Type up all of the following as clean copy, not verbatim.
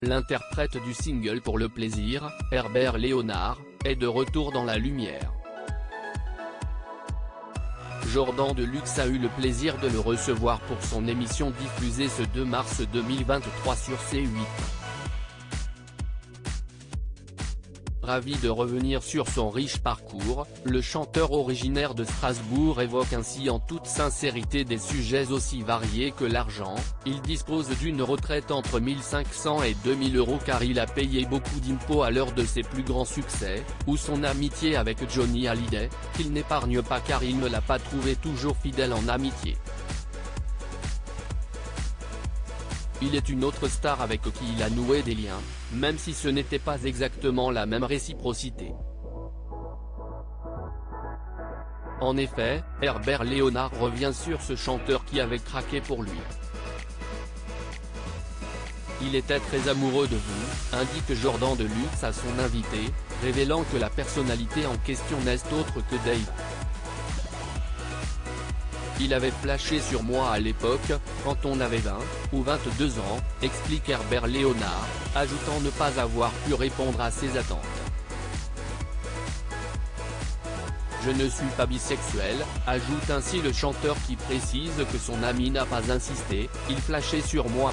L'interprète du single Pour le plaisir, Herbert Léonard, est de retour dans la lumière. Jordan Deluxe a eu le plaisir de le recevoir pour son émission diffusée ce 2 mars 2023 sur C8. Ravi de revenir sur son riche parcours, le chanteur originaire de Strasbourg évoque ainsi en toute sincérité des sujets aussi variés que l'argent. Il dispose d'une retraite entre 1500 et 2000 € car il a payé beaucoup d'impôts à l'heure de ses plus grands succès, ou son amitié avec Johnny Hallyday, qu'il n'épargne pas car il ne l'a pas trouvé toujours fidèle en amitié. Il est une autre star avec qui il a noué des liens, même si ce n'était pas exactement la même réciprocité. En effet, Herbert Léonard revient sur ce chanteur qui avait craqué pour lui. Il était très amoureux de vous, indique Jordan Deluxe à son invité, révélant que la personnalité en question n'est autre que Dave. Il avait flashé sur moi à l'époque, quand on avait 20 ou 22 ans, explique Herbert Léonard, ajoutant ne pas avoir pu répondre à ses attentes. Je ne suis pas bisexuel, ajoute ainsi le chanteur qui précise que son ami n'a pas insisté, il flashait sur moi.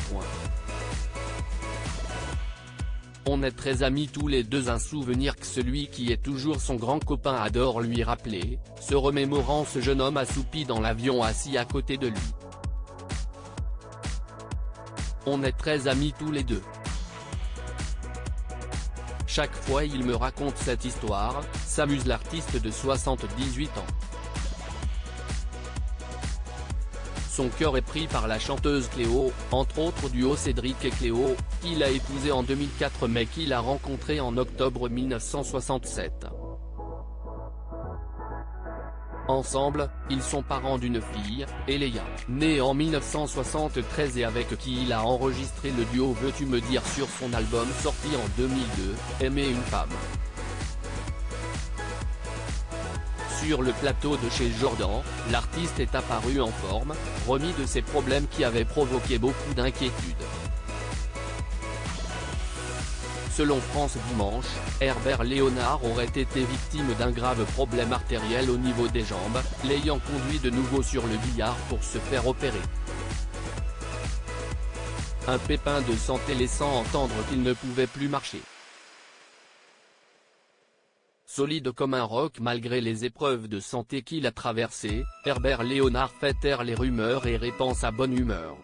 On est très amis tous les deux, un souvenir que celui qui est toujours son grand copain adore lui rappeler, se remémorant ce jeune homme assoupi dans l'avion assis à côté de lui. On est très amis tous les deux. Chaque fois il me raconte cette histoire, s'amuse l'artiste de 78 ans. Son cœur est pris par la chanteuse Cléo, entre autres duo Cédric et Cléo, qu'il a épousé en 2004 mais qu'il a rencontré en octobre 1967. Ensemble, ils sont parents d'une fille, Eléa, née en 1973 et avec qui il a enregistré le duo Veux-tu me dire sur son album sorti en 2002, Aimer une femme. Sur le plateau de chez Jordan, l'artiste est apparu en forme, remis de ses problèmes qui avaient provoqué beaucoup d'inquiétudes. Selon France Dimanche, Herbert Léonard aurait été victime d'un grave problème artériel au niveau des jambes, l'ayant conduit de nouveau sur le billard pour se faire opérer. Un pépin de santé laissant entendre qu'il ne pouvait plus marcher. Solide comme un roc malgré les épreuves de santé qu'il a traversées, Herbert Léonard fait taire les rumeurs et répand sa bonne humeur.